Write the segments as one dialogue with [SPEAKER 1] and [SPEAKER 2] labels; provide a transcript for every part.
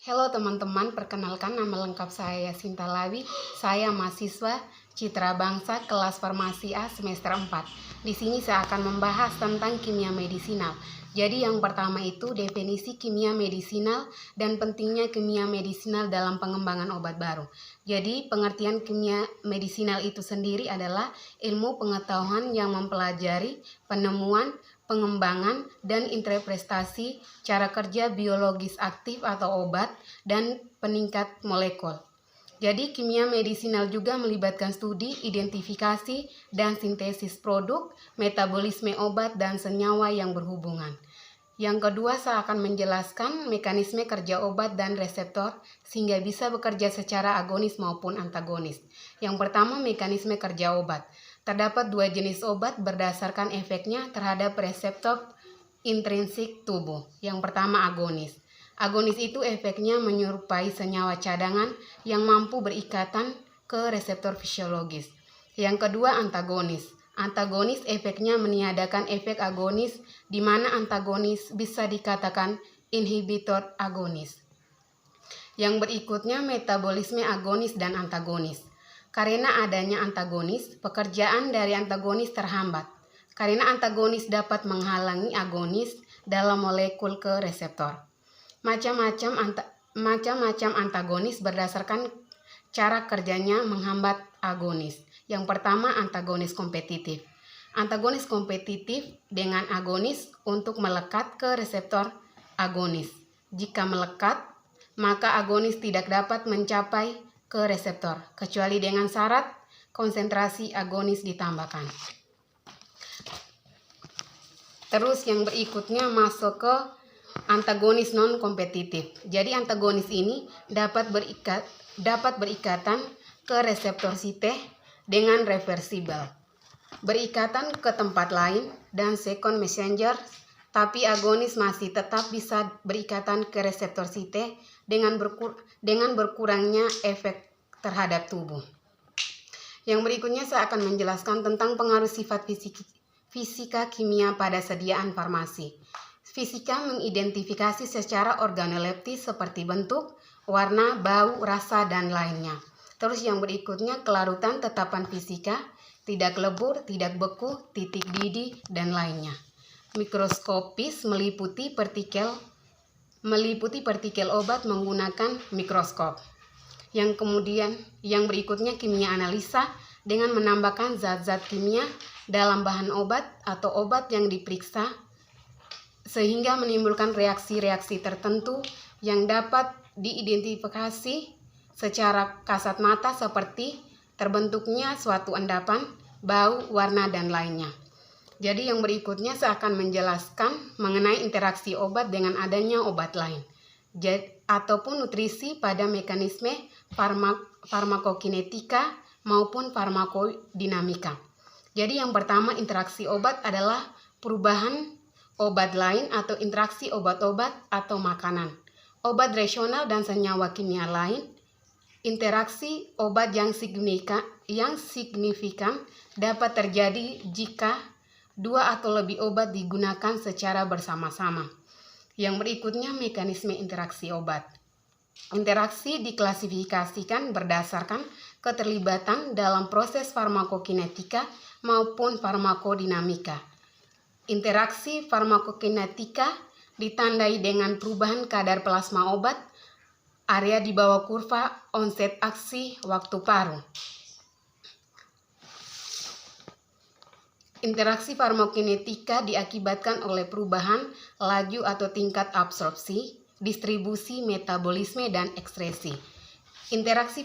[SPEAKER 1] Halo teman-teman, perkenalkan nama lengkap saya Sinta Lawi. Saya mahasiswa Citra Bangsa kelas Farmasi A semester 4. Di sini saya akan membahas tentang kimia medisinal. Jadi yang pertama itu definisi kimia medisinal dan pentingnya kimia medisinal dalam pengembangan obat baru. Jadi pengertian kimia medisinal itu sendiri adalah ilmu pengetahuan yang mempelajari penemuan, pengembangan, dan interpretasi cara kerja biologis aktif atau obat dan peningkat molekul. Jadi kimia medisinal juga melibatkan studi, identifikasi, dan sintesis produk, metabolisme obat, dan senyawa yang berhubungan. Yang kedua, saya akan menjelaskan mekanisme kerja obat dan reseptor sehingga bisa bekerja secara agonis maupun antagonis. Yang pertama, mekanisme kerja obat. Terdapat dua jenis obat berdasarkan efeknya terhadap reseptor intrinsik tubuh. Yang pertama, agonis. Agonis itu efeknya menyerupai senyawa cadangan yang mampu berikatan ke reseptor fisiologis. Yang kedua, antagonis. Antagonis efeknya meniadakan efek agonis, di mana antagonis bisa dikatakan inhibitor agonis. Yang berikutnya, metabolisme agonis dan antagonis. Karena adanya antagonis, pekerjaan dari antagonis terhambat. Karena antagonis dapat menghalangi agonis dalam molekul ke reseptor. Macam-macam antagonis berdasarkan cara kerjanya menghambat agonis. Yang pertama, antagonis kompetitif. Antagonis kompetitif dengan agonis untuk melekat ke reseptor agonis. Jika melekat, maka agonis tidak dapat mencapai ke reseptor, kecuali dengan syarat konsentrasi agonis ditambahkan. Terus yang berikutnya masuk ke antagonis non-kompetitif. Jadi antagonis ini dapat berikatan ke reseptor site dengan reversibel, berikatan ke tempat lain dan second messenger, tapi agonis masih tetap bisa berikatan ke reseptor site dengan berkurangnya efek terhadap tubuh. Yang berikutnya saya akan menjelaskan tentang pengaruh sifat fisika kimia pada sediaan farmasi. Fisika mengidentifikasi secara organoleptis seperti bentuk, warna, bau, rasa, dan lainnya. Terus yang berikutnya kelarutan tetapan fisika, tidak lebur, tidak beku, titik didih, dan lainnya. Mikroskopis meliputi partikel obat menggunakan mikroskop. Yang berikutnya kimia analisa dengan menambahkan zat-zat kimia dalam bahan obat atau obat yang diperiksa sehingga menimbulkan reaksi-reaksi tertentu yang dapat diidentifikasi secara kasat mata seperti terbentuknya suatu endapan, bau, warna, dan lainnya. Jadi yang berikutnya saya akan menjelaskan mengenai interaksi obat dengan adanya obat lain ataupun nutrisi pada mekanisme farmakokinetika maupun farmakodinamika. Jadi yang pertama, interaksi obat adalah perubahan obat lain atau interaksi obat-obat atau makanan, obat rasional dan senyawa kimia lain. Interaksi obat yang signifikan dapat terjadi jika dua atau lebih obat digunakan secara bersama-sama. Yang berikutnya, mekanisme interaksi obat. Interaksi diklasifikasikan berdasarkan keterlibatan dalam proses farmakokinetika maupun farmakodinamika. Interaksi farmakokinetika ditandai dengan perubahan kadar plasma obat, area di bawah kurva onset aksi waktu paru. Interaksi farmakokinetika diakibatkan oleh perubahan laju atau tingkat absorpsi, distribusi, metabolisme, dan ekskresi. Interaksi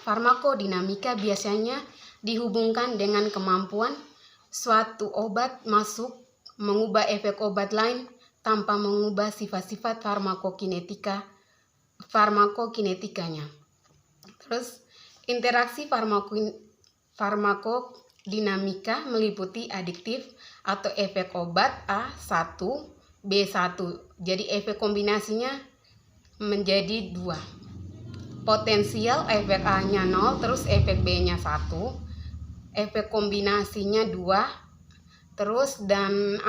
[SPEAKER 1] farmakodinamika biasanya dihubungkan dengan kemampuan suatu obat masuk mengubah efek obat lain tanpa mengubah sifat-sifat farmakokinetikanya. Terus interaksi farmakodinamika meliputi adiktif atau efek obat A1, B1. Jadi efek kombinasinya menjadi 2. Potensial efek A-nya 0, terus efek B-nya 1. Efek kombinasinya 2. Terus dan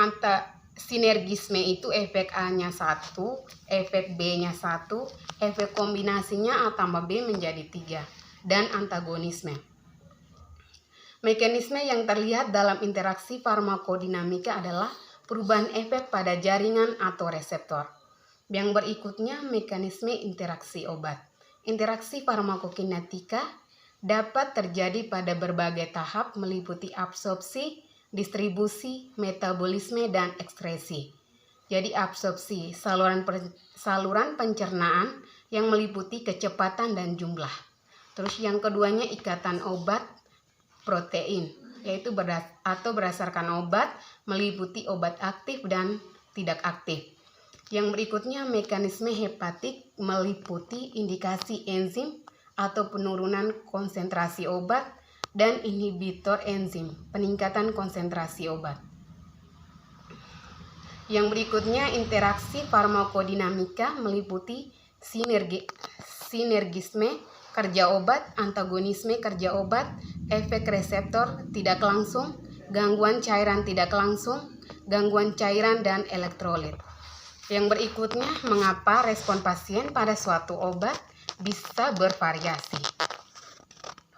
[SPEAKER 1] Sinergisme itu efek A-nya 1, efek B-nya 1, efek kombinasinya A tambah B menjadi 3, dan antagonisme. Mekanisme yang terlihat dalam interaksi farmakodinamika adalah perubahan efek pada jaringan atau reseptor. Yang berikutnya mekanisme interaksi obat. Interaksi farmakokinetika dapat terjadi pada berbagai tahap meliputi absorpsi, distribusi, metabolisme, dan ekskresi. Jadi absorpsi, saluran pencernaan yang meliputi kecepatan dan jumlah. Terus yang keduanya ikatan obat protein, yaitu berdasarkan obat meliputi obat aktif dan tidak aktif. Yang berikutnya mekanisme hepatik meliputi indikasi enzim atau penurunan konsentrasi obat dan inhibitor enzim, peningkatan konsentrasi obat. Yang berikutnya interaksi farmakodinamika meliputi sinergisme kerja obat, antagonisme kerja obat, efek reseptor tidak langsung, gangguan cairan tidak langsung, gangguan cairan dan elektrolit. Yang berikutnya mengapa respon pasien pada suatu obat bisa bervariasi.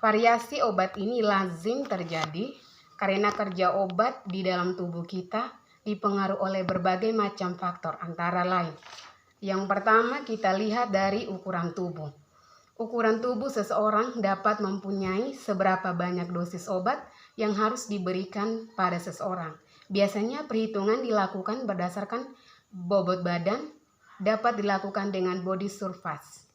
[SPEAKER 1] Variasi obat ini lazim terjadi karena kerja obat di dalam tubuh kita dipengaruhi oleh berbagai macam faktor, antara lain. Yang pertama kita lihat dari ukuran tubuh. Ukuran tubuh seseorang dapat mempunyai seberapa banyak dosis obat yang harus diberikan pada seseorang. Biasanya perhitungan dilakukan berdasarkan bobot badan, dapat dilakukan dengan body surface.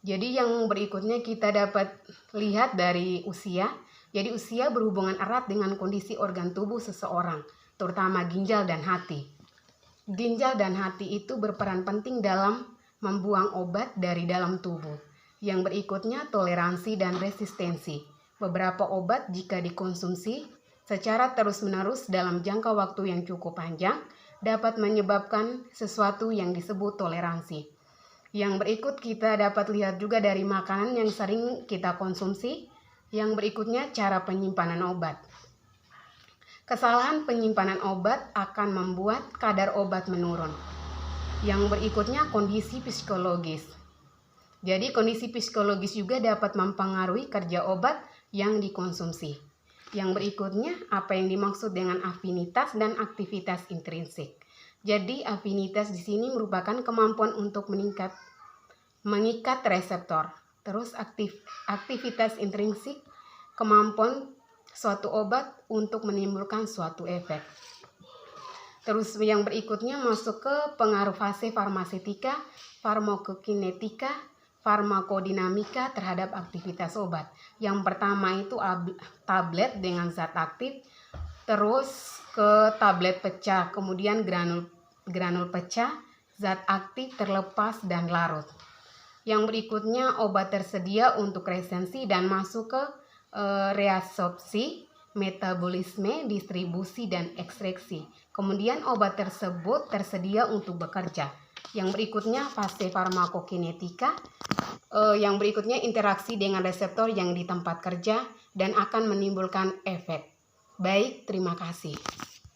[SPEAKER 1] Jadi yang berikutnya kita dapat lihat dari usia. Jadi usia berhubungan erat dengan kondisi organ tubuh seseorang, terutama ginjal dan hati. Ginjal dan hati itu berperan penting dalam membuang obat dari dalam tubuh. Yang berikutnya toleransi dan resistensi. Beberapa obat jika dikonsumsi secara terus-menerus dalam jangka waktu yang cukup panjang dapat menyebabkan sesuatu yang disebut toleransi. Yang berikut kita dapat lihat juga dari makanan yang sering kita konsumsi. Yang berikutnya cara penyimpanan obat. Kesalahan penyimpanan obat akan membuat kadar obat menurun. Yang berikutnya kondisi psikologis. Jadi kondisi psikologis juga dapat mempengaruhi kerja obat yang dikonsumsi. Yang berikutnya apa yang dimaksud dengan afinitas dan aktivitas intrinsik. Jadi afinitas di sini merupakan kemampuan untuk mengikat reseptor. Terus aktivitas intrinsik, kemampuan suatu obat untuk menimbulkan suatu efek. Terus yang berikutnya masuk ke pengaruh fase farmaseutika, farmakokinetika, farmakodinamika terhadap aktivitas obat. Yang pertama itu tablet dengan zat aktif, terus ke tablet pecah, kemudian granul pecah, zat aktif terlepas dan larut. Yang berikutnya obat tersedia untuk resensi dan masuk ke reabsorpsi, metabolisme, distribusi, dan ekstraksi. Kemudian obat tersebut tersedia untuk bekerja. Yang berikutnya fase farmakokinetika. Yang berikutnya interaksi dengan reseptor yang di tempat kerja dan akan menimbulkan efek. Baik, terima kasih.